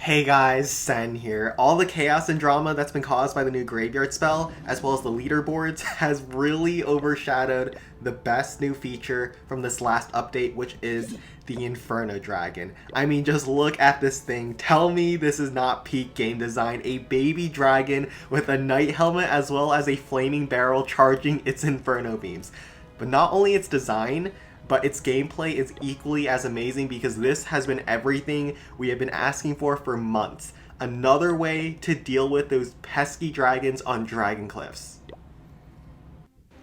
Hey guys, Sen here. All the chaos and drama that's been caused by the new graveyard spell, as well as the leaderboards, has really overshadowed the best new feature from this last update, which is the Inferno Dragon. I mean, just look at this thing. Tell me this is not peak game design. A baby dragon with a knight helmet as well as a flaming barrel charging its Inferno beams. But not only its design, but its gameplay is equally as amazing because this has been everything we have been asking for months. Another way to deal with those pesky dragons on Dragon Cliffs.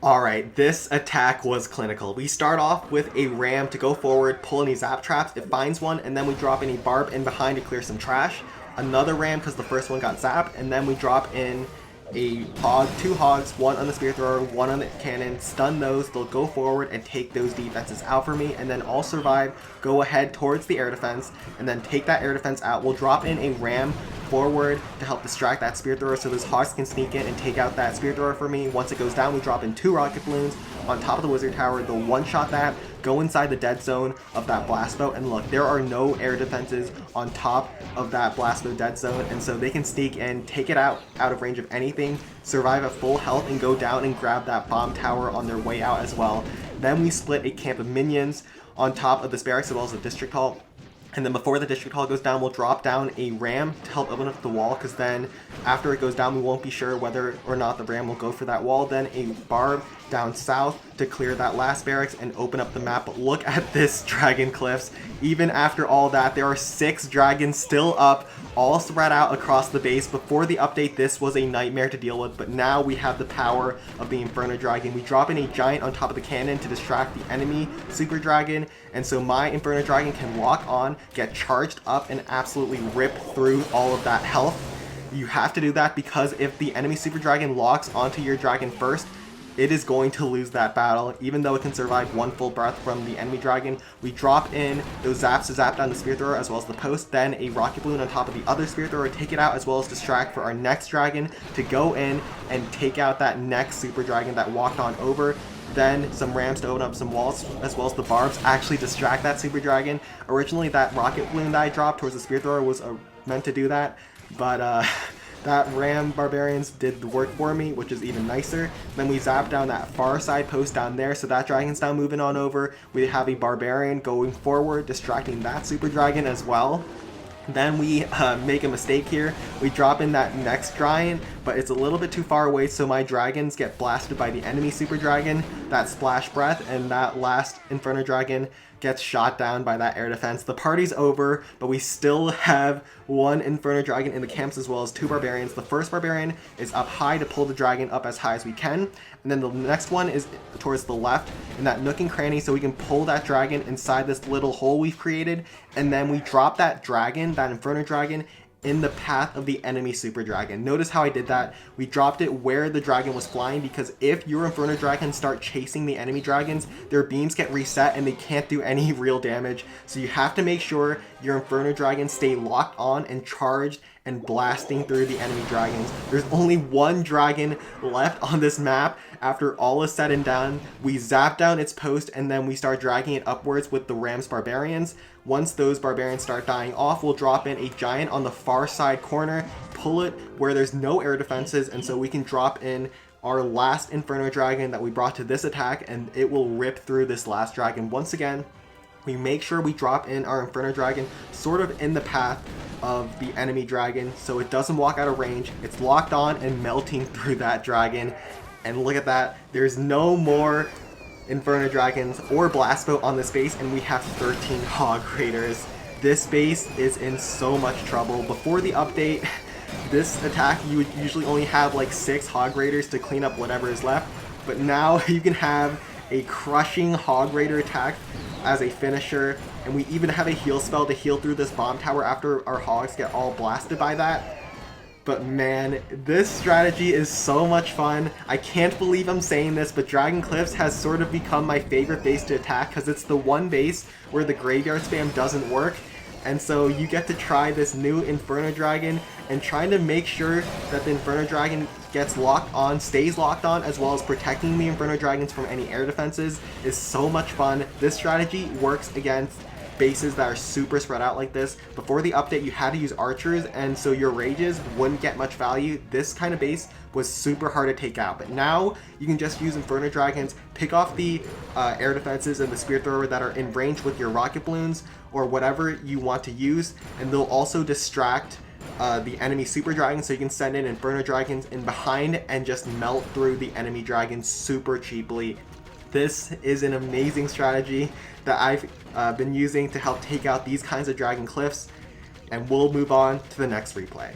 Alright, this attack was clinical. We start off with a ram to go forward, pull any zap traps, it finds one, and then we drop any barb in behind to clear some trash. Another ram because the first one got zapped, and then we drop in a hog, two hogs, one on the spear thrower, one on the cannon, stun those, they'll go forward and take those defenses out for me, and then I'll survive, go ahead towards the air defense, and then take that air defense out. We'll drop in a ram forward to help distract that spear thrower so those hogs can sneak in and take out that spear thrower for me. Once it goes down, we drop in two rocket balloons on top of the wizard tower, they'll one-shot that, go inside the dead zone of that blast boat, and look, there are no air defenses on top of that blast boat dead zone, and so they can sneak in, take it out of range of anything, survive at full health, and go down and grab that bomb tower on their way out as well. Then we split a camp of minions on top of this barracks as well as the district hall. And then before the district hall goes down, we'll drop down a ram to help open up the wall, because then after it goes down, we won't be sure whether or not the ram will go for that wall. Then a barb down south to clear that last barracks and open up the map. But look at this Dragon Cliffs. Even after all that, there are 6 dragons still up, all spread out across the base. Before the update, this was a nightmare to deal with, but now we have the power of the Inferno Dragon. We drop in a giant on top of the cannon to distract the enemy Super Dragon, and so my Inferno Dragon can lock on, get charged up, and absolutely rip through all of that health. You have to do that because if the enemy Super Dragon locks onto your dragon first, it is going to lose that battle, even though it can survive one full breath from the enemy dragon. We drop in those zaps to zap down the spear thrower as well as the post, then a rocket balloon on top of the other spear thrower, take it out as well as distract for our next dragon to go in and take out that next super dragon that walked on over. Then some rams to open up some walls as well as the barbs actually distract that super dragon. Originally that rocket balloon that I dropped towards the spear thrower was meant to do that, but that ram barbarians did the work for me, which is even nicer. Then we zap down that far side post down there, so that dragon's now moving on over. We have a barbarian going forward, distracting that super dragon as well. Then we make a mistake here. We drop in that next giant, but it's a little bit too far away, so my dragons get blasted by the enemy super dragon, that splash breath, and that last Inferno Dragon gets shot down by that air defense. The party's over, but we still have one Inferno Dragon in the camps as well as 2 barbarians. The first barbarian is up high to pull the dragon up as high as we can, and then the next one is towards the left in that nook and cranny so we can pull that dragon inside this little hole we've created, and then we drop that dragon, that Inferno Dragon, in the path of the enemy super dragon. Notice how I did that. We dropped it where the dragon was flying, because if your Inferno Dragons start chasing the enemy dragons, their beams get reset and they can't do any real damage. So you have to make sure your Inferno Dragons stay locked on and charged and blasting through the enemy dragons. There's only one dragon left on this map. After all is said and done, we zap down its post and then we start dragging it upwards with the Rams barbarians. Once those barbarians start dying off, we'll drop in a giant on the far side corner, pull it where there's no air defenses, and so we can drop in our last Inferno Dragon that we brought to this attack, and it will rip through this last dragon. Once again, we make sure we drop in our Inferno Dragon sort of in the path of the enemy dragon so it doesn't walk out of range. It's locked on and melting through that dragon. And look at that, there's no more Inferno Dragons or Blast Boat on this base, and we have 13 Hog Raiders. This base is in so much trouble. Before the update, this attack you would usually only have like 6 Hog Raiders to clean up whatever is left, but now you can have a crushing Hog Raider attack as a finisher, and we even have a heal spell to heal through this bomb tower after our hogs get all blasted by that. But man, this strategy is so much fun. I can't believe I'm saying this, but Dragon Cliffs has sort of become my favorite base to attack because it's the one base where the graveyard spam doesn't work. And so you get to try this new Inferno Dragon, and trying to make sure that the Inferno Dragon gets locked on, stays locked on, as well as protecting the Inferno Dragons from any air defenses is so much fun. This strategy works against bases that are super spread out like this. Before the update, you had to use archers, and so your rages wouldn't get much value. This kind of base was super hard to take out, but now you can just use Inferno Dragons, pick off the air defenses and the spear thrower that are in range with your rocket balloons or whatever you want to use, and they'll also distract the enemy super dragons, so you can send in Inferno Dragons in behind and just melt through the enemy dragons super cheaply. This is an amazing strategy that I've been using to help take out these kinds of dragon cliffs, and we'll move on to the next replay.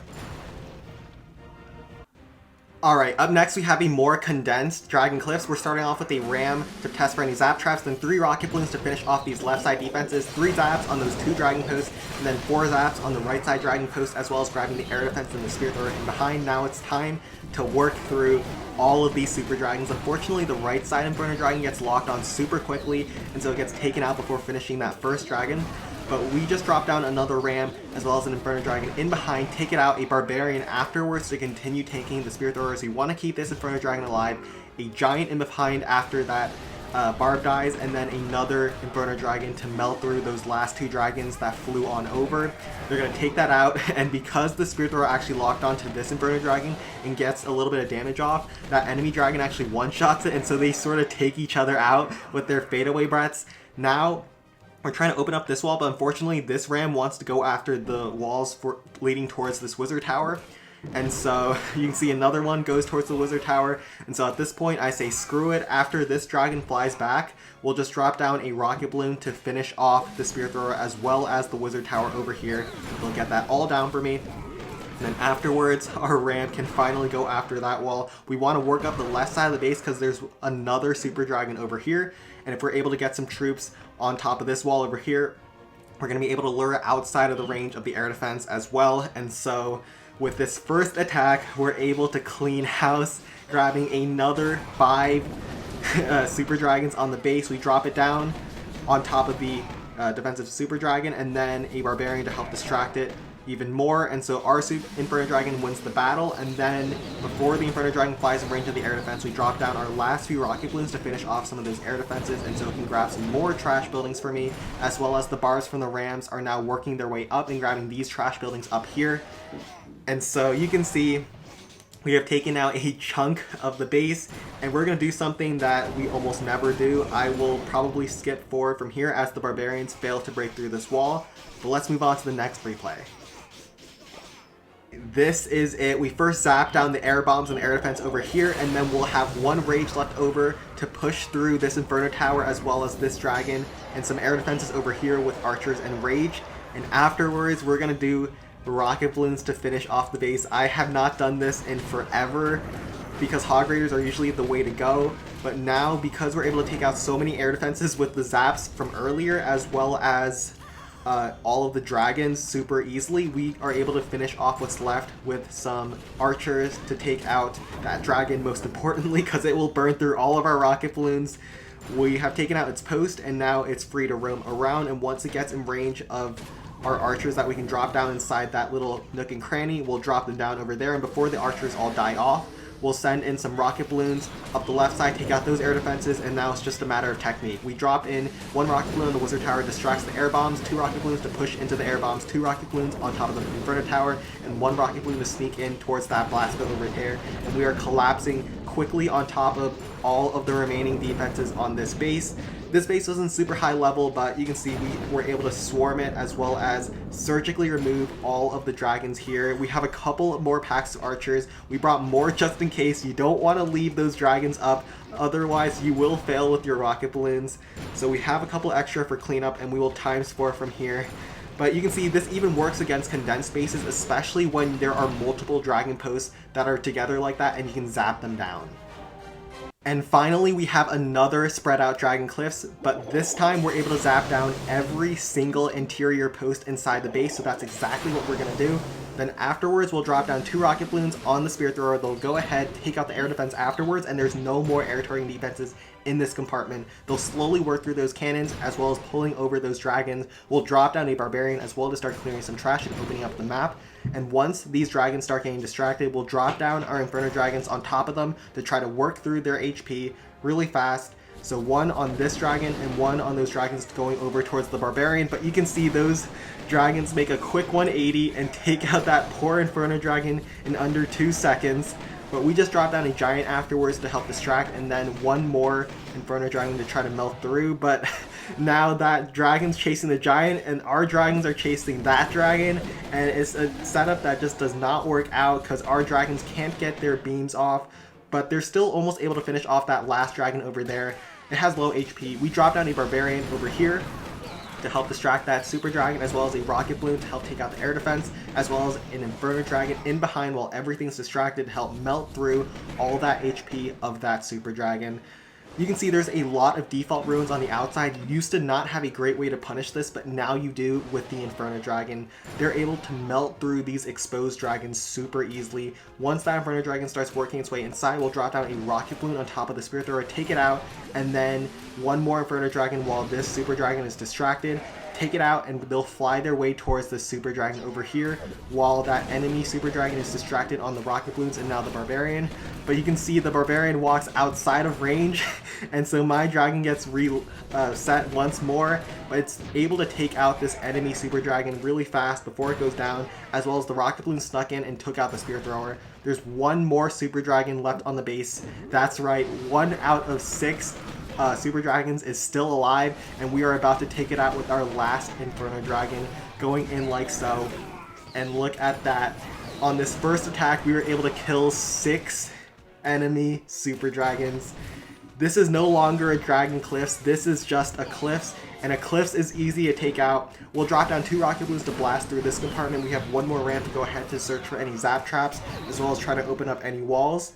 Alright, up next we have a more condensed dragon cliffs. We're starting off with a ram to test for any zap traps, then 3 rocket balloons to finish off these left side defenses, 3 zaps on those 2 dragon posts, and then 4 zaps on the right side dragon post, as well as grabbing the air defense and the spear thrower in behind. Now it's time to work through all of these super dragons. Unfortunately, the right side Inferno Dragon gets locked on super quickly, and so it gets taken out before finishing that first dragon. But we just dropped down another ram as well as an Inferno Dragon in behind, take it out, a Barbarian afterwards to continue tanking the spear throwers. We want to keep this Inferno Dragon alive, a giant in behind after that Barb dies, and then another Inferno Dragon to melt through those last 2 dragons that flew on over. They're going to take that out, and because the spear thrower actually locked onto this Inferno Dragon and gets a little bit of damage off, that enemy dragon actually one-shots it, and so they sort of take each other out with their fadeaway breaths. Now we're trying to open up this wall, but unfortunately this ram wants to go after the walls leading towards this wizard tower. And so you can see another one goes towards the wizard tower. And so at this point I say screw it. After this dragon flies back, we'll just drop down a rocket balloon to finish off the spear thrower as well as the wizard tower over here. They'll get that all down for me. And then afterwards, our ram can finally go after that wall. We want to work up the left side of the base because there's another super dragon over here. And if we're able to get some troops on top of this wall over here, we're going to be able to lure outside of the range of the air defense as well. And so with this first attack, we're able to clean house, grabbing another 5 super dragons on the base. We drop it down on top of the defensive super dragon, and then a barbarian to help distract it even more. And so our Inferno Dragon wins the battle, and then before the Inferno Dragon flies in range of the air defense, we drop down our last few rocket balloons to finish off some of those air defenses, and so it can grab some more trash buildings for me, as well as the bars from the rams are now working their way up and grabbing these trash buildings up here. And so you can see we have taken out a chunk of the base, and we're going to do something that we almost never do. I will probably skip forward from here as the barbarians fail to break through this wall, but let's move on to the next replay. This is it. We first zap down the air bombs and air defense over here, and then we'll have 1 rage left over to push through this Inferno Tower as well as this dragon, and some air defenses over here with archers and rage. And afterwards, we're going to do rocket balloons to finish off the base. I have not done this in forever because hog raiders are usually the way to go, but now because we're able to take out so many air defenses with the zaps from earlier as well as all of the dragons super easily, we are able to finish off what's left with some archers to take out that dragon, most importantly, because it will burn through all of our rocket balloons. We have taken out its post, and now it's free to roam around, and once it gets in range of our archers that we can drop down inside that little nook and cranny, we'll drop them down over there, and before the archers all die off, we'll send in some rocket balloons up the left side, take out those air defenses, and now it's just a matter of technique. We drop in 1 rocket balloon in the wizard tower, distracts the air bombs, 2 rocket balloons to push into the air bombs, 2 rocket balloons on top of the Inferno Tower, and 1 rocket balloon to sneak in towards that blast field over here. And we are collapsing quickly on top of all of the remaining defenses on this base. This base wasn't super high level, but you can see we were able to swarm it as well as surgically remove all of the dragons here. We have a couple more packs of archers. We brought more just in case. You don't want to leave those dragons up, otherwise you will fail with your rocket balloons. So we have a couple extra for cleanup, and we will ×4 from here. But you can see this even works against condensed bases, especially when there are multiple dragon posts that are together like that and you can zap them down. And finally, we have another spread out dragon cliffs, but this time we're able to zap down every single interior post inside the base, so that's exactly what we're going to do. Then afterwards, we'll drop down 2 rocket balloons on the spear thrower. They'll go ahead, take out the air defense afterwards, and there's no more air targeting defenses in this compartment. They'll slowly work through those cannons as well as pulling over those dragons. We'll drop down a barbarian as well to start clearing some trash and opening up the map. And once these dragons start getting distracted, we'll drop down our Inferno Dragons on top of them to try to work through their HP really fast. So one on this dragon and one on those dragons going over towards the barbarian. But you can see those dragons make a quick 180 and take out that poor Inferno dragon in under 2 seconds. But we just dropped down a giant afterwards to help distract, and then one more Inferno dragon to try to melt through. But now that dragon's chasing the giant and our dragons are chasing that dragon, and it's a setup that just does not work out because our dragons can't get their beams off, but they're still almost able to finish off that last dragon over there. It has low HP. We drop down a barbarian over here to help distract that super dragon, as well as a rocket balloon to help take out the air defense, as well as an Inferno dragon in behind while everything's distracted to help melt through all that HP of that super dragon. You can see there's a lot of default ruins on the outside. You used to not have a great way to punish this, but now you do with the Inferno dragon. They're able to melt through these exposed dragons super easily. Once that Inferno dragon starts working its way inside, we'll drop down a rocket balloon on top of the Spirit Thrower, take it out, and then one more Inferno dragon while this super dragon is distracted. Take it out and they'll fly their way towards the super dragon over here while that enemy super dragon is distracted on the rocket balloons and now the barbarian. But you can see the barbarian walks outside of range and so my dragon gets reset once more, but it's able to take out this enemy super dragon really fast before it goes down, as well as the rocket balloon snuck in and took out the Spirit Thrower. There's one more super dragon left on the base. That's right, 1 out of 6 super dragons is still alive, and we are about to take it out with our last Inferno dragon going in like so. And look at that. On this first attack we were able to kill 6 enemy super dragons. This is no longer a dragon cliffs, this is just a cliffs, and a cliffs is easy to take out. We'll drop down 2 rocket balloons to blast through this compartment. We have one more ramp to go ahead to search for any zap traps, as well as try to open up any walls.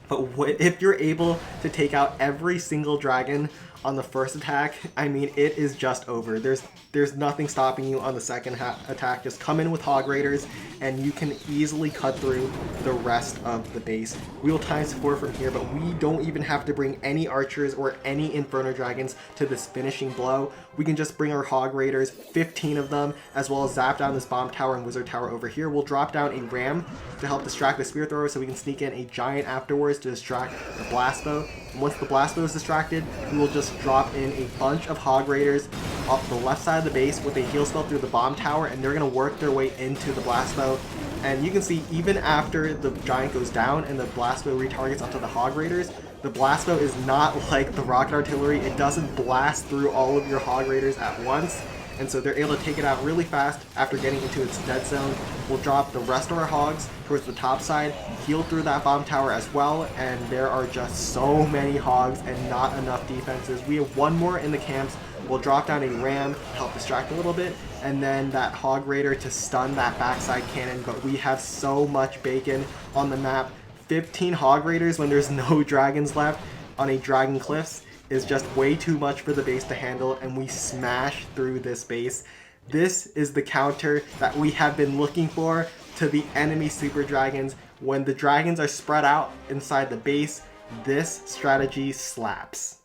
But if you're able to take out every single dragon on the first attack, I mean, it is just over. There's nothing stopping you on the second attack. Just come in with Hog Raiders and you can easily cut through the rest of the base. We will times 4 from here, but we don't even have to bring any archers or any Inferno dragons to this finishing blow. We can just bring our Hog Raiders, 15 of them, as well as zap down this bomb tower and wizard tower over here. We'll drop down a ram to help distract the Spirit Thrower so we can sneak in a giant afterwards to distract the blast bow. And once the blast bow is distracted, we will just drop in a bunch of Hog Raiders off the left side of the base with a heal spell through the bomb tower, and they're going to work their way into the blast bow. And you can see even after the giant goes down and the blast bow retargets onto the Hog Raiders, the blast bow is not like the rocket artillery. It doesn't blast through all of your Hog Raiders at once, and so they're able to take it out really fast after getting into its dead zone. We'll drop the rest of our hogs towards the top side, heal through that bomb tower as well, and there are just so many hogs and not enough defenses. We have one more in the camps. We'll drop down a ram to help distract a little bit, and then that Hog Raider to stun that backside cannon, but we have so much bacon on the map. 15 Hog Raiders when there's no dragons left on a Dragon Cliffs is just way too much for the base to handle, and we smash through this base. This is the counter that we have been looking for to the enemy super dragons. When the dragons are spread out inside the base, this strategy slaps.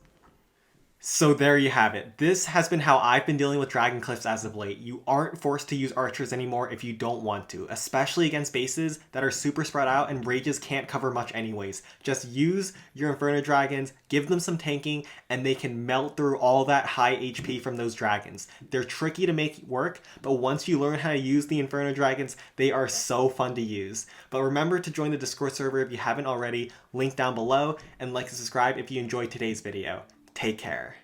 So there you have it. This has been how I've been dealing with Dragon Cliffs as of late. You aren't forced to use archers anymore if you don't want to, especially against bases that are super spread out and rages can't cover much anyways. Just use your Inferno dragons, give them some tanking, and they can melt through all that high HP from those dragons. They're tricky to make work, but once you learn how to use the Inferno dragons, they are so fun to use. But remember to join the Discord server if you haven't already, link down below, and like and subscribe if you enjoyed today's video. Take care.